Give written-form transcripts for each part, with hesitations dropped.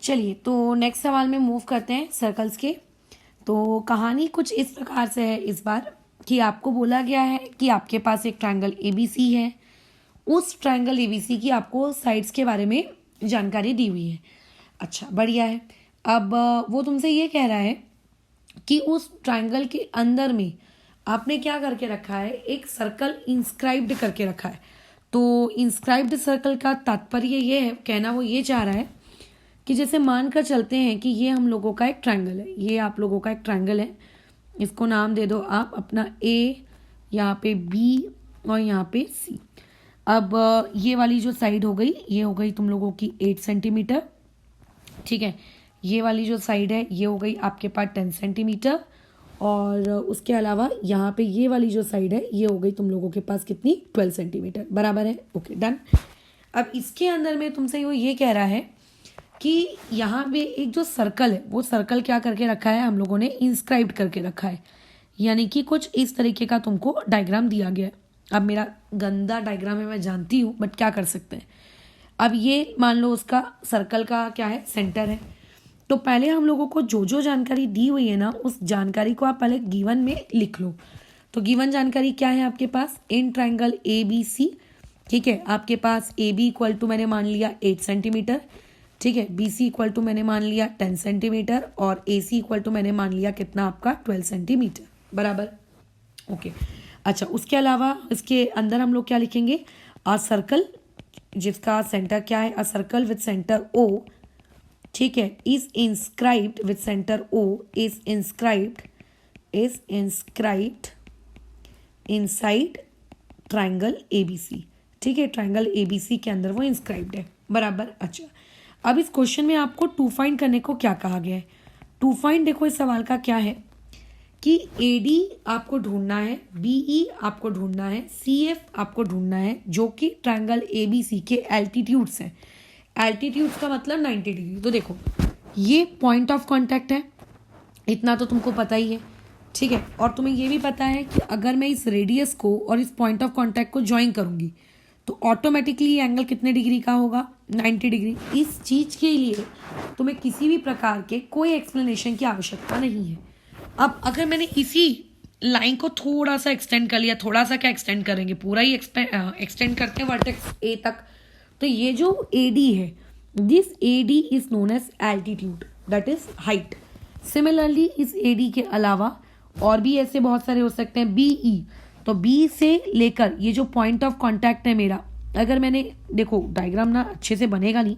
चलिए तो नेक्स्ट सवाल में मूव करते हैं सर्कल्स के। तो कहानी कुछ इस प्रकार से है इस बार कि आपको बोला गया है कि आपके पास एक ट्रायंगल एबीसी है। उस ट्रायंगल एबीसी की आपको साइड्स के बारे में जानकारी दी हुई है। अच्छा, बढ़िया है। अब वो तुमसे ये कह रहा है कि उस ट्रायंगल के अंदर में आपने क्या करके रखा है, एक सर्कल इंस्क्राइब्ड करके रखा है। तो इंस्क्राइब्ड सर्कल का तात्पर्य ये है, कहना वो ये चाह रहा है कि जैसे मानकर चलते हैं कि ये हम लोगों का एक ट्रायंगल है, ये आप लोगों का एक ट्रायंगल है। इसको नाम दे दो आप अपना ए, यहाँ पे बी और यहाँ पे सी। अब ये वाली जो साइड हो गई, ये हो गई तुम लोगों की 8 सेंटीमीटर। ठीक है, ये वाली जो साइड है ये हो गई आपके पास 10 सेंटीमीटर। और उसके अलावा यहाँ पे ये वाली जो साइड है ये हो गई तुम लोगों के पास कितनी, 12 सेंटीमीटर। बराबर है, ओके डन। अब इसके अंदर में तुमसे वो ये कह रहा है कि यहाँ पे एक जो सर्कल है वो सर्कल क्या करके रखा है, हम लोगों ने इंस्क्राइब्ड करके रखा है। यानी कि कुछ इस तरीके का तुमको डायग्राम दिया गया है। अब मेरा गंदा डायग्राम है, मैं जानती हूँ, बट क्या कर सकते हैं। अब ये मान लो उसका सर्कल का क्या है, सेंटर है। तो पहले हम लोगों को जो जो जानकारी दी हुई है ना, उस जानकारी को आप पहले गिवन में लिख लो। तो गिवन जानकारी क्या है आपके पास, in triangle A B C. ठीक है, आपके पास ए बी इक्वल टू मैंने मान लिया 8 सेंटीमीटर। ठीक है, बी सी इक्वल टू मैंने मान लिया 10 सेंटीमीटर और ए सी इक्वल टू मैंने मान लिया कितना आपका 12 सेंटीमीटर। बराबर, ओके। अच्छा, उसके अलावा इसके अंदर हम लोग क्या लिखेंगे, अ सर्कल जिसका सेंटर क्या है, a circle with centre O. ठीक है, is inscribed with centre O, is inscribed inside triangle ABC. ठीक है, ट्रायंगल एबीसी के अंदर वो इंस्क्राइब्ड है। बराबर। अच्छा, अब इस क्वेश्चन में आपको टू फाइंड करने को क्या कहा गया है। टू फाइंड देखो इस सवाल का क्या है कि एडी आपको ढूंढना है, बीई आपको ढूंढना है, सीएफ आपको ढूंढना है, जो कि ट्रायंगल एबीसी के एल्टीट्यूड्स हैं। एल्टीट्यूड्स का मतलब 90 डिग्री। तो देखो ये पॉइंट ऑफ कांटेक्ट है, इतना तो तुमको पता ही है। ठीक है, और तुम्हें ये भी पता है कि अगर मैं इस रेडियस को और इस पॉइंट ऑफ कांटेक्ट को ज्वाइन करूंगी तो ऑटोमेटिकली एंगल कितने डिग्री का होगा, 90 डिग्री। इस चीज के लिए तुम्हें किसी भी प्रकार के कोई एक्सप्लेनेशन की आवश्यकता नहीं है। अब अगर मैंने इसी लाइन को थोड़ा सा एक्सटेंड कर लिया, थोड़ा सा क्या एक्सटेंड करेंगे, पूरा ही एक्सटेंड करते हैं वर्टेक्स ए तक, तो ये जो एडी है, this AD is known as altitude, that is height. Similarly इस एडी के अलावा और भी ऐसे बहुत सारे हो सकते हैं, बीई। तो बी से लेकर ये जो पॉइंट ऑफ कांटेक्ट है मेरा, अगर मैंने देखो डायग्राम ना अच्छे से बनेगा नहीं,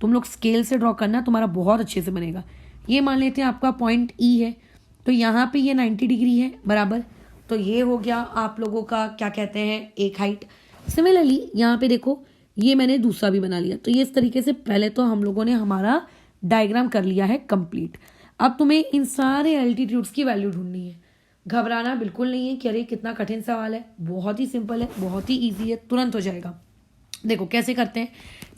तुम लोग स्केल से ड्रॉ करना, तुम्हारा बहुत अच्छे से बनेगा। ये मान लेते हैं आपका पॉइंट ई है, तो यहाँ पे ये 90 डिग्री है। बराबर, तो ये हो गया आप लोगों का क्या कहते हैं, एक हाइट। सिमिलरली यहाँ पे देखो ये मैंने दूसरा भी बना लिया। तो ये इस तरीके से पहले तो हम लोगों ने हमारा डायग्राम कर लिया है कंप्लीट। अब तुम्हें इन सारे एल्टीट्यूड्स की वैल्यू ढूंढनी है। घबराना बिल्कुल नहीं है कि अरे कितना कठिन सवाल है, बहुत ही सिंपल है, बहुत ही ईजी है, तुरंत हो जाएगा। देखो कैसे करते हैं,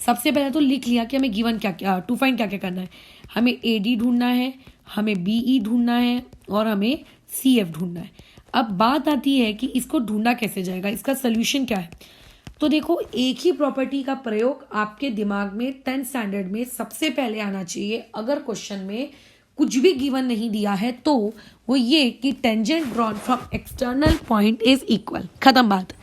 सबसे पहले तो लिख लिया कि हमें गिवन क्या क्या, टू फाइंड क्या क्या करना है। हमें एडी ढूंढना है, हमें बीई ढूंढना है और हमें सीएफ ढूंढना है। अब बात आती है कि इसको ढूंढा कैसे जाएगा, इसका सोल्यूशन क्या है। तो देखो एक ही प्रॉपर्टी का प्रयोग आपके दिमाग में 10th स्टैंडर्ड में सबसे पहले आना चाहिए अगर क्वेश्चन में कुछ भी गिवन नहीं दिया है, तो वो ये कि tangent drawn from external point is equal. खत्म बात।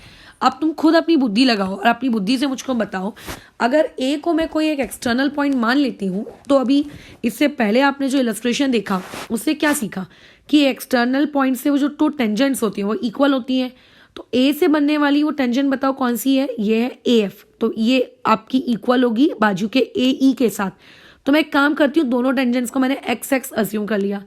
अब तुम खुद अपनी बुद्धि लगाओ और अपनी बुद्धि से मुझको बताओ, अगर ए को मैं कोई एक एक्सटर्नल पॉइंट मान लेती हूँ, तो अभी इससे पहले आपने जो इलस्ट्रेशन देखा उससे क्या सीखा कि एक्सटर्नल पॉइंट से वो जो टू टेंजेंट्स होती हैं वो इक्वल होती हैं। तो ए से बनने वाली वो टेंजेंट बताओ कौन सी है, ये है ए एफ। तो ये आपकी इक्वल होगी बाजू के ए ई के साथ। तो मैं एक काम करती हूँ, दोनों टेंजेंट्स को मैंने एक्स एक्स अज्यूम कर लिया।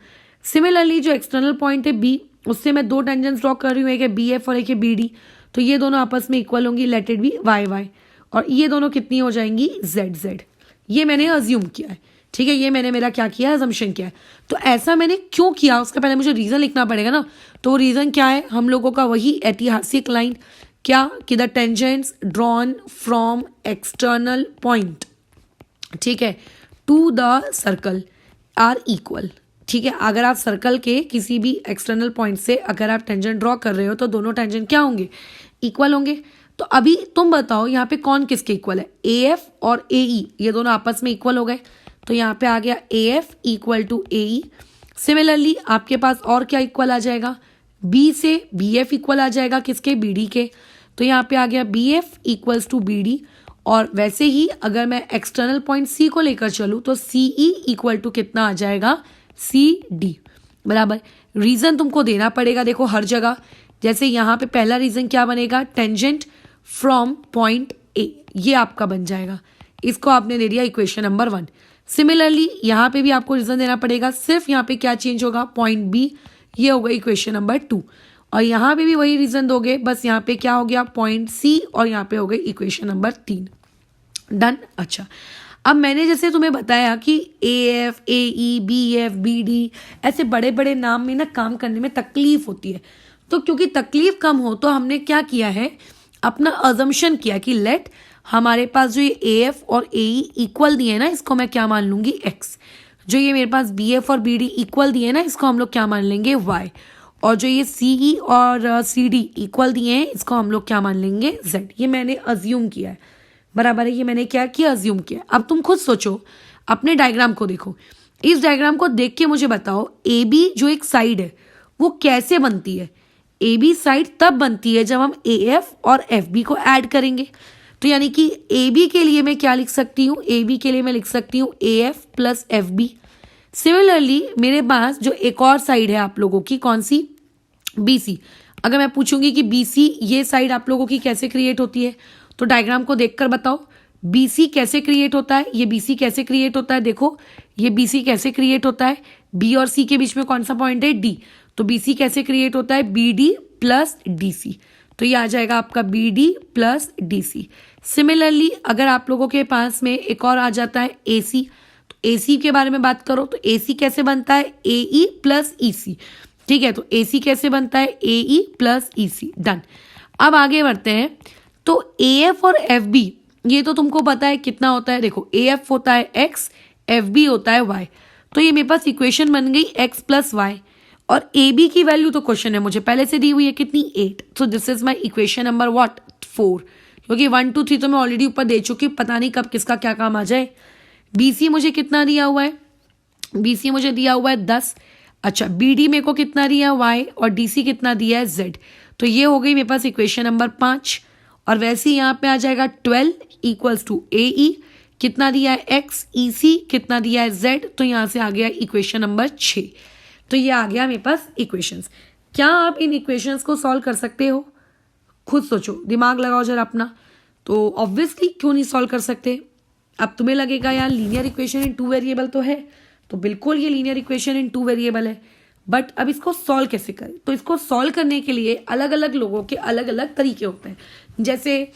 सिमिलरली जो एक्सटर्नल पॉइंट है बी, उससे मैं दो टेंजेंट्स ड्रॉ कर रही हूँ, एक है बी एफ और एक है बी डी। तो ये दोनों आपस में इक्वल होंगी, let it be y y. और ये दोनों कितनी हो जाएंगी, जेड जेड। ये मैंने अज्यूम किया है। ठीक है, ये मैंने मेरा क्या किया है, अजम्पशन किया है। तो ऐसा मैंने क्यों किया उसका पहले मुझे रीज़न लिखना पड़ेगा ना। तो वो रीज़न क्या है, हम लोगों का वही ऐतिहासिक लाइन क्या कि the tangents drawn from external point, ठीक है, to the circle are equal. ठीक है, अगर आप सर्कल के किसी भी एक्सटर्नल पॉइंट से अगर आप टेंजेंट ड्रॉ कर रहे हो तो दोनों टेंजेंट क्या होंगे, इक्वल होंगे। तो अभी तुम बताओ यहाँ पे कौन किसके इक्वल है, ए एफ और ए ई, ये दोनों आपस में इक्वल हो गए। तो यहाँ पे आ गया AF equal to AE। Similarly आपके पास और क्या इक्वल आ जाएगा, B से BF इक्वल आ जाएगा किसके, BD के। तो यहाँ पे आ गया BF इक्वल्स टू BD। और वैसे ही अगर मैं एक्सटर्नल पॉइंट C को लेकर चलूँ तो CE इक्वल टू कितना आ जाएगा, CD। बराबर। रीजन तुमको देना पड़ेगा, देखो हर जगह। जैसे यहाँ पे पहला रीजन क्या बनेगा, टेंजेंट फ्रॉम पॉइंट A, ये आपका बन जाएगा। इसको आपने दे दिया इक्वेशन नंबर 1। सिमिलरली यहाँ पे भी आपको रीजन देना पड़ेगा, सिर्फ यहाँ पे क्या चेंज होगा, पॉइंट B, ये होगा इक्वेशन नंबर 2। और यहाँ पे भी वही रीजन दोगे, बस यहाँ पे क्या हो गया, पॉइंट C, और यहाँ पे हो गई इक्वेशन नंबर 3। डन। अच्छा, अब मैंने जैसे तुम्हें बताया कि AF, AE, BF, BD ऐसे बड़े बड़े नाम में ना काम करने में तकलीफ होती है। तो क्योंकि तकलीफ कम हो तो हमने क्या किया है, अपना अजम्पशन किया कि लेट हमारे पास जो ये AF और AE इक्वल दिए ना, इसको मैं क्या मान लूंगी, X। जो ये मेरे पास BF और BD इक्वल दिए ना, इसको हम लोग क्या मान लेंगे, Y। और जो ये CE और CD इक्वल दिए हैं, इसको हम लोग क्या मान लेंगे, Z। ये मैंने अज्यूम किया है। बराबर है, ये मैंने क्या किया, अज्यूम किया। अब तुम खुद सोचो, अपने डायग्राम को देखो। इस डायग्राम को देख के मुझे बताओ, AB जो एक साइड है वो कैसे बनती है। AB साइड तब बनती है जब हम AF और FB को ऐड करेंगे। तो यानी कि AB के लिए मैं क्या लिख सकती हूँ, AB के लिए मैं लिख सकती हूँ AF प्लस FB। सिमिलरली मेरे पास जो एक और साइड है आप लोगों की, कौन सी, BC। अगर मैं पूछूंगी कि BC ये साइड आप लोगों की कैसे क्रिएट होती है, तो डायग्राम को देखकर बताओ BC कैसे क्रिएट होता है, ये BC कैसे क्रिएट होता है। देखो ये BC कैसे क्रिएट होता है, B और C के बीच में कौन सा पॉइंट है, D। तो BC कैसे क्रिएट होता है, BD प्लस DC। तो ये आ जाएगा आपका BD प्लस DC। सिमिलरली अगर आप लोगों के पास में एक और आ जाता है AC, तो AC के बारे में बात करो तो AC कैसे बनता है, AE प्लस EC। ठीक है, तो AC कैसे बनता है, AE प्लस EC। डन। अब आगे बढ़ते हैं। तो AF और FB ये तो तुमको पता है कितना होता है। देखो AF होता है X, FB होता है Y। तो ये मेरे पास इक्वेशन बन गई X प्लस Y। और AB की वैल्यू तो क्वेश्चन है मुझे पहले से दी हुई है कितनी, 8। So this is my equation number what, 4। क्योंकि 1 2 3 तो मैं ऑलरेडी ऊपर दे चुकी, पता नहीं कब किसका क्या काम आ जाए। BC मुझे कितना दिया हुआ है, BC मुझे दिया हुआ है 10। अच्छा, BD मेरे को कितना दिया है, Y। और DC कितना दिया है, Z। तो ये हो गई मेरे पास इक्वेशन नंबर 5। और वैसे ही यहाँ पे आ जाएगा 12 इक्वल्स टू AE, कितना दिया है X, EC कितना दिया है Z। तो यहाँ से आ गया इक्वेशन नंबर 6। तो ये आ गया मेरे पास इक्वेशंस। क्या आप इन इक्वेशंस को सॉल्व कर सकते हो, खुद सोचो, दिमाग लगाओ जरा अपना। तो ऑब्वियसली क्यों नहीं सॉल्व कर सकते। अब तुम्हें लगेगा यार लीनियर इक्वेशन इन 2 वेरिएबल तो है, तो बिल्कुल ये लीनियर इक्वेशन इन 2 वेरिएबल है, बट अब इसको सॉल्व कैसे करें। तो इसको सॉल्व करने के लिए अलग अलग लोगों के अलग अलग तरीके होते हैं। जैसे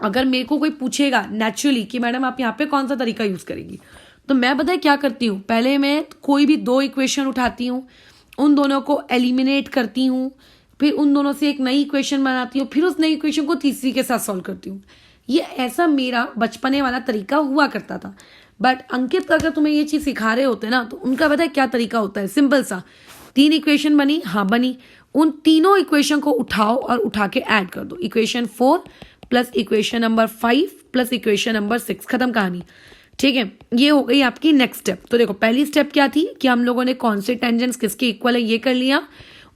अगर मेरे को कोई पूछेगा नेचुरली कि मैडम आप यहाँ पे कौन सा तरीका यूज करेंगी, तो मैं पता है क्या करती हूँ, पहले मैं कोई भी 2 इक्वेशन उठाती हूँ, उन दोनों को एलिमिनेट करती हूँ, फिर उन दोनों से एक नई इक्वेशन बनाती हूँ, फिर उस नई इक्वेशन को तीसरी के साथ सॉल्व करती हूँ। ये ऐसा मेरा बचपने वाला तरीका हुआ करता था। बट अंकित अगर तुम्हें ये चीज सिखा रहे होते ना, तो उनका पता है क्या तरीका होता है, सिंपल सा, 3 इक्वेशन बनी, हाँ बनी, उन तीनों इक्वेशन को उठाओ और उठा के ऐड कर दो। Equation 4 plus equation number 5 plus equation number 6, खत्म कहानी। ठीक है, ये हो गई आपकी नेक्स्ट स्टेप। तो देखो पहली स्टेप क्या थी कि हम लोगों ने कौन से टेंजेंट्स किसके इक्वल है ये कर लिया।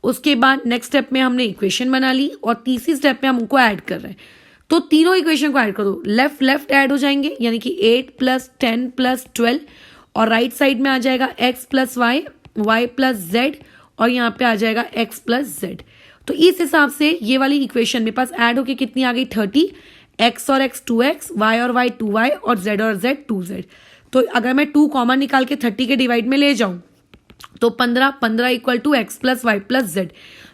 उसके बाद नेक्स्ट स्टेप में हमने इक्वेशन बना ली, और तीसरी स्टेप में हम उनको ऐड कर रहे हैं। तो तीनों इक्वेशन को ऐड कर दो, लेफ्ट लेफ्ट ऐड हो जाएंगे, यानी कि 8 प्लस 10 प्लस 12, और राइट साइड में आ जाएगा x plus y, y plus z, और यहाँ पे आ जाएगा x प्लस जेड। तो इस हिसाब से ये वाली इक्वेशन मेरे पास ऐड होके कितनी आ गई, 30। x और x 2x, y और y 2y, और z और z 2z। तो अगर मैं 2 कॉमन निकाल के 30 के डिवाइड में ले जाऊं तो 15 equal to x plus y plus z.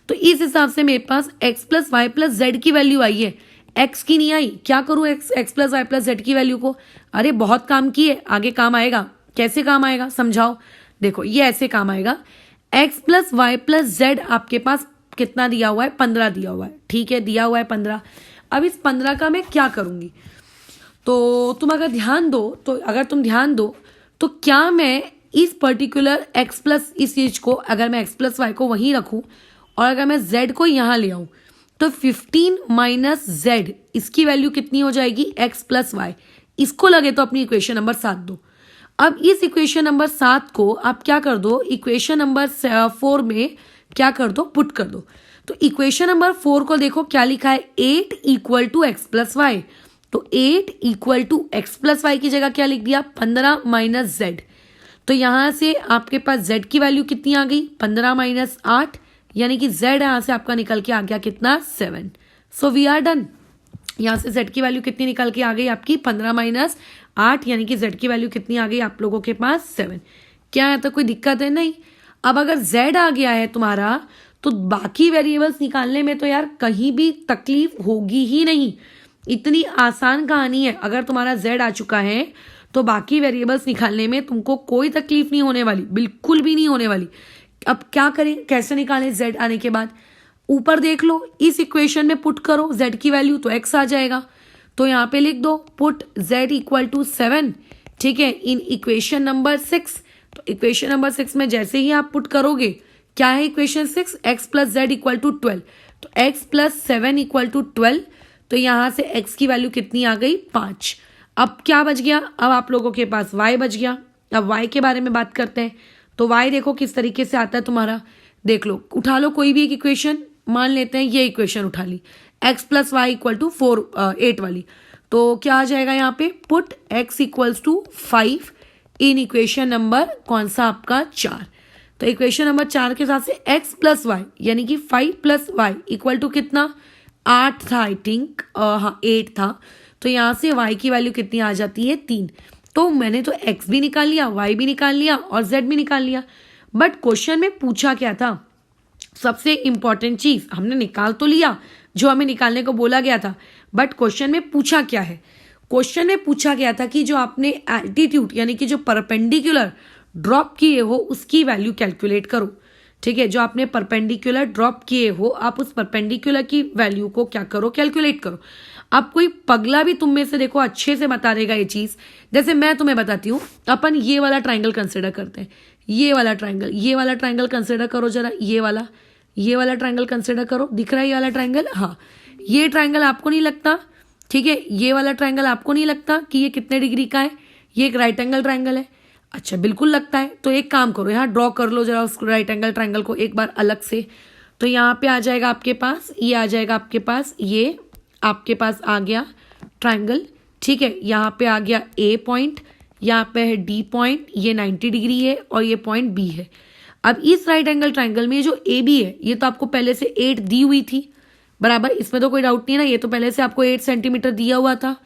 तो इस हिसाब से मेरे पास x plus y plus z की वैल्यू आई है, x की नहीं आई। क्या करूं x plus y plus z की वैल्यू को, अरे बहुत काम की है, आगे काम आएगा। कैसे काम आएगा समझाओ। देखो ये ऐसे काम आएगा, x plus y plus z आपके पास कितना दिया हुआ है, 15 दिया हुआ है। ठीक है, दिया हुआ है 15। अब इस 15 का मैं क्या करूंगी, तो तुम अगर ध्यान दो, तो क्या मैं इस पर्टिकुलर x प्लस इस चीज को, अगर मैं x प्लस वाई को वहीं रखूं और अगर मैं z को यहां ले आऊं, तो 15 माइनस z, इसकी वैल्यू कितनी हो जाएगी, x प्लस वाई। इसको लगे तो अपनी इक्वेशन नंबर 7 दो। अब इस इक्वेशन नंबर 7 को आप क्या कर दो, इक्वेशन नंबर 4 में क्या कर दो, पुट कर दो। तो इक्वेशन नंबर 4 को देखो क्या लिखा है, 8 equal to x plus y. तो 8 equal to x plus y की जगह क्या लिख दिया, 15 माइनस जेड। तो यहां से आपके पास जेड की वैल्यू कितनी आ गई, 15 माइनस 8, यानी कि जेड यहां से आपका निकल के आ गया कितना, 7। So we are done. यहां से जेड की वैल्यू कितनी निकल के आ गई आपकी, 15 माइनस 8, यानी कि जेड की वैल्यू कितनी आ गई आप लोगों के पास, 7। क्या है, तो कोई दिक्कत है नहीं। अब अगर जेड आ गया है तुम्हारा, तो बाकी वेरिएबल्स निकालने में तो यार कहीं भी तकलीफ होगी ही नहीं। इतनी आसान कहानी है। अगर तुम्हारा जेड आ चुका है तो बाकी वेरिएबल्स निकालने में तुमको कोई तकलीफ नहीं होने वाली, बिल्कुल भी नहीं होने वाली। अब क्या करें, कैसे निकालें जेड आने के बाद, ऊपर देख लो, इस इक्वेशन में पुट करो जेड की वैल्यू, तो एक्स आ जाएगा। तो यहाँ पे लिख दो पुट जेड इक्वल टू 7, ठीक है, इन इक्वेशन नंबर 6। तो इक्वेशन नंबर 6 में जैसे ही आप पुट करोगे, क्या है equation 6, x plus z equal to 12। तो एक्स प्लस 7 इक्वल टू 12। तो यहां से एक्स की वैल्यू कितनी आ गई, 5। अब क्या बच गया, अब आप लोगों के पास वाई बच गया। अब वाई के बारे में बात करते हैं। तो वाई देखो किस तरीके से आता है तुम्हारा, देख लो, उठा लो कोई भी एक इक्वेशन, मान लेते हैं ये इक्वेशन उठा ली, x plus y equal to 8 वाली। तो क्या आ जाएगा यहाँ पे, put x equals to 5 in equation number कौन सा आपका, 4। तो इक्वेशन नंबर 4 के साथ से एक्स प्लस वाई यानी कि 5 प्लस वाई इक्वल टू कितना, 8 था आई थिंक, हाँ 8 था। तो यहाँ से y की वैल्यू कितनी आ जाती है, 3। तो मैंने तो x भी निकाल लिया, y भी निकाल लिया और z भी निकाल लिया। बट क्वेश्चन में पूछा क्या था, सबसे इंपॉर्टेंट चीज, हमने निकाल तो लिया जो हमें निकालने को बोला गया था, बट क्वेश्चन में पूछा क्या है, क्वेश्चन में पूछा गया था कि जो आपने एल्टीट्यूड यानी कि जो परपेंडिकुलर ड्रॉप किए हो उसकी वैल्यू कैलकुलेट करो। ठीक है, जो आपने परपेंडिकुलर ड्रॉप किए हो, आप उस परपेंडिकुलर की वैल्यू को क्या करो, कैलकुलेट करो। अब कोई पगला भी तुम में से देखो अच्छे से बता देगा ये चीज। जैसे मैं तुम्हें बताती हूँ, अपन ये वाला ट्राइंगल कंसिडर करते हैं, ये वाला ट्राइंगल कंसिडर करो जरा, ये वाला ट्राइंगल कंसिडर करो, दिख रहा है ये वाला ट्राइंगल, हाँ ये ट्राइंगल आपको नहीं लगता, ठीक है, ये वाला ट्राइंगल आपको नहीं लगता कि ये कितने डिग्री का है, ये एक राइट एंगल ट्राइंगल है, अच्छा बिल्कुल लगता है। तो एक काम करो, यहाँ ड्रॉ कर लो जरा उस राइट एंगल ट्राइंगल को एक बार अलग से। तो यहाँ पे आ जाएगा आपके पास, ये आ जाएगा आपके पास, ये आपके पास आ गया ट्राइंगल, ठीक है, यहाँ पे आ गया ए पॉइंट, यहाँ पे है डी पॉइंट, ये 90 डिग्री है और ये पॉइंट बी है। अब इस राइट एंगल ट्राइंगल में जो ए बी है, ये तो आपको पहले से 8 दी हुई थी, बराबर, इसमें तो कोई डाउट नहीं है ना, ये तो पहले से आपको 8 सेंटीमीटर दिया हुआ था।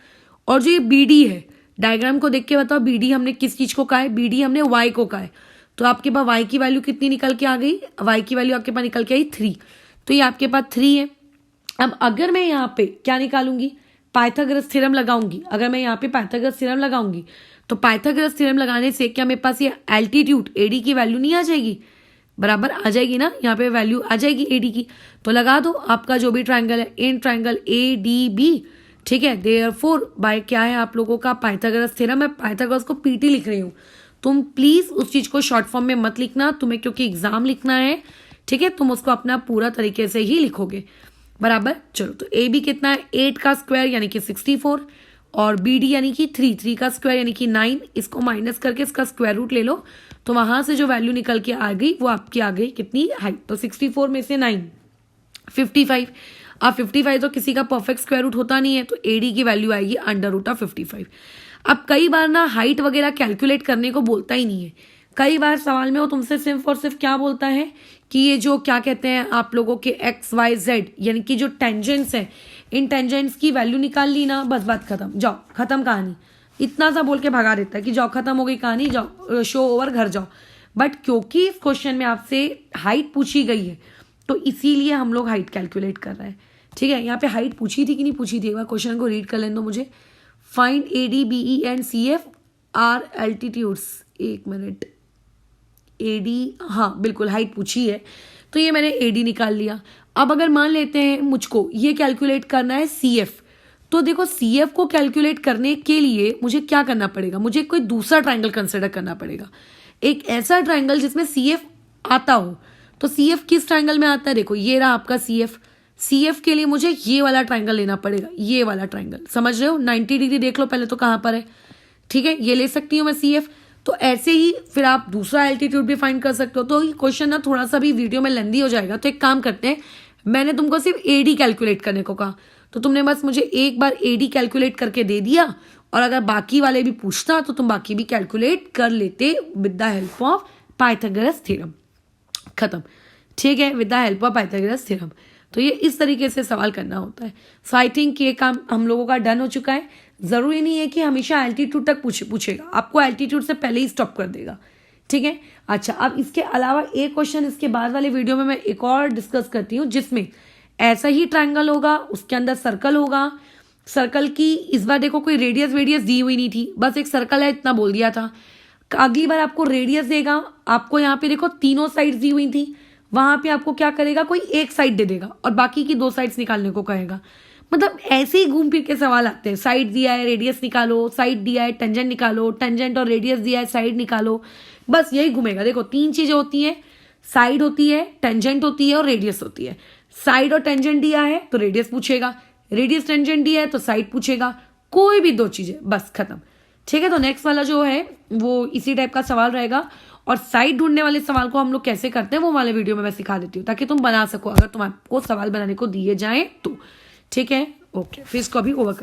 और जो ये बी डी है, डायग्राम को देख के बताओ, बी डी हमने किस चीज को कहा है, बी डी हमने वाई को कहा है। तो आपके पास वाई की वैल्यू कितनी निकल के आ गई, वाई की वैल्यू आपके पास निकल के आई 3। तो ये आपके पास 3 है। अब अगर मैं यहाँ पे क्या निकालूंगी, पाइथागोरस थ्योरम लगाऊंगी, अगर मैं यहाँ पे पाइथागोरस थ्योरम लगाऊंगी, तो पाइथागोरस थ्योरम लगाने से क्या मेरे पास ये एल्टीट्यूड एडी की वैल्यू नहीं आ जाएगी, बराबर आ जाएगी ना, यहाँ पे वैल्यू आ जाएगी एडी की। तो लगा दो आपका जो भी ट्राइंगल है, in triangle A D B, ठीक है, देयरफॉर बाय क्या है आप लोगों का पाइथागोरस थ्योरम। मैं पाइथागोरस को पीटी लिख रही हूँ, तुम प्लीज उस चीज को शॉर्ट फॉर्म में मत लिखना, तुम्हें क्योंकि एग्जाम लिखना है, ठीक है, तुम उसको अपना पूरा तरीके से ही लिखोगे, बराबर। चलो, तो ए बी कितना है, 8 का स्क्वायर यानी कि 64, और बी डी यानी कि 3 का स्क्वायर यानी कि 9, इसको माइनस करके इसका स्क्वायर रूट ले लो, तो वहां से जो वैल्यू निकल के आ गई वो आपकी आ गई कितनी, हाइट। तो 64 में से 9 55। अब 55 तो किसी का परफेक्ट स्क्वायर रूट होता नहीं है, तो एडी की वैल्यू आएगी √55। अब कई बार ना हाइट वगैरह कैलकुलेट करने को बोलता ही नहीं है, कई बार सवाल में वो तुमसे सिर्फ और सिर्फ क्या बोलता है कि ये जो क्या कहते हैं आप लोगों के एक्स वाई जेड यानी कि जो टेंजेंट्स है, इन टेंजेंट्स की वैल्यू निकाल ली ना, बस बात खत्म, जाओ खत्म कहानी, इतना सा बोल के भगा देता है कि जाओ खत्म हो गई कहानी, जाओ शो ओवर, घर जाओ। बट क्योंकि इस क्वेश्चन में आपसे हाइट पूछी गई है, तो इसीलिए हम लोग हाइट कैलकुलेट कर रहे हैं, ठीक है। यहाँ पे हाइट पूछी थी कि नहीं पूछी थी, एक बार क्वेश्चन को रीड कर लेने दो मुझे। Find A D B E and C F are altitudes, एक मिनट, ए डी, हाँ बिल्कुल हाइट पूछी है, तो ये मैंने ए डी निकाल लिया। अब अगर मान लेते हैं मुझको ये कैलकुलेट करना है सी एफ, तो देखो सी एफ को कैलकुलेट करने के लिए मुझे क्या करना पड़ेगा, मुझे कोई दूसरा ट्राइंगल कंसिडर करना पड़ेगा, एक ऐसा ट्राइंगल जिसमें सी एफ आता हो। तो सी एफ किस ट्राइंगल में आता है, देखो ये रहा आपका सी एफ, सी एफ के लिए मुझे ये वाला ट्राइंगल लेना पड़ेगा, ये वाला ट्राइंगल, समझ रहे हो, 90 डिग्री देख लो पहले तो कहाँ पर है, ठीक है, ये ले सकती हूँ मैं सी एफ। तो ऐसे ही फिर आप दूसरा एल्टीट्यूड भी फाइंड कर सकते हो। तो ये क्वेश्चन ना थोड़ा सा भी वीडियो में लेंदी हो जाएगा, तो एक काम करते हैं, मैंने तुमको सिर्फ एडी कैलकुलेट करने को कहा, तो तुमने बस मुझे एक बार एडी कैलकुलेट करके दे दिया, और अगर बाकी वाले भी पूछता तो तुम बाकी भी कैलकुलेट कर लेते with the help of Pythagoras theorem. खत्म, ठीक है, with the help of Pythagoras theorem. तो ये इस तरीके से सवाल करना होता है। सो आई थिंक ये काम हम लोगों का डन हो चुका है। जरूरी नहीं है कि हमेशा एल्टीट्यूड तक पूछेगा, आपको एल्टीट्यूड से पहले ही स्टॉप कर देगा, ठीक है। अच्छा, अब इसके अलावा एक क्वेश्चन इसके बाद वाले वीडियो में मैं एक और डिस्कस करती हूँ, जिसमें ऐसा ही ट्रायंगल होगा, उसके अंदर सर्कल होगा। सर्कल की इस बार देखो कोई रेडियस दी हुई नहीं थी, बस एक सर्कल है इतना बोल दिया था। अगली बार आपको रेडियस देगा, आपको यहाँ पे देखो तीनों साइड्स दी हुई थी, वहां पे आपको क्या करेगा, कोई एक साइड दे देगा और बाकी की 2 साइड्स निकालने को कहेगा। मतलब ऐसे ही घूम फिर के सवाल आते हैं, साइड दिया है रेडियस निकालो, साइड दिया है टेंजेंट निकालो, टेंजेंट और रेडियस दिया है साइड निकालो, बस यही घूमेगा। देखो 3 चीजें होती हैं, साइड होती है, टेंजेंट होती है और रेडियस होती है। साइड और टेंजेंट दिया है तो रेडियस पूछेगा, रेडियस टेंजेंट दिया है तो साइड पूछेगा, कोई भी 2 चीजें, बस खत्म, ठीक है। तो नेक्स्ट वाला जो है वो इसी टाइप का सवाल रहेगा, और साइड ढूंढने वाले सवाल को हम लोग कैसे करते हैं वो वाले वीडियो में मैं सिखा देती हूँ, ताकि तुम बना सको अगर तुमको सवाल बनाने को दिए जाए तो, ठीक है। ओके, फिर इसको अभी ओवर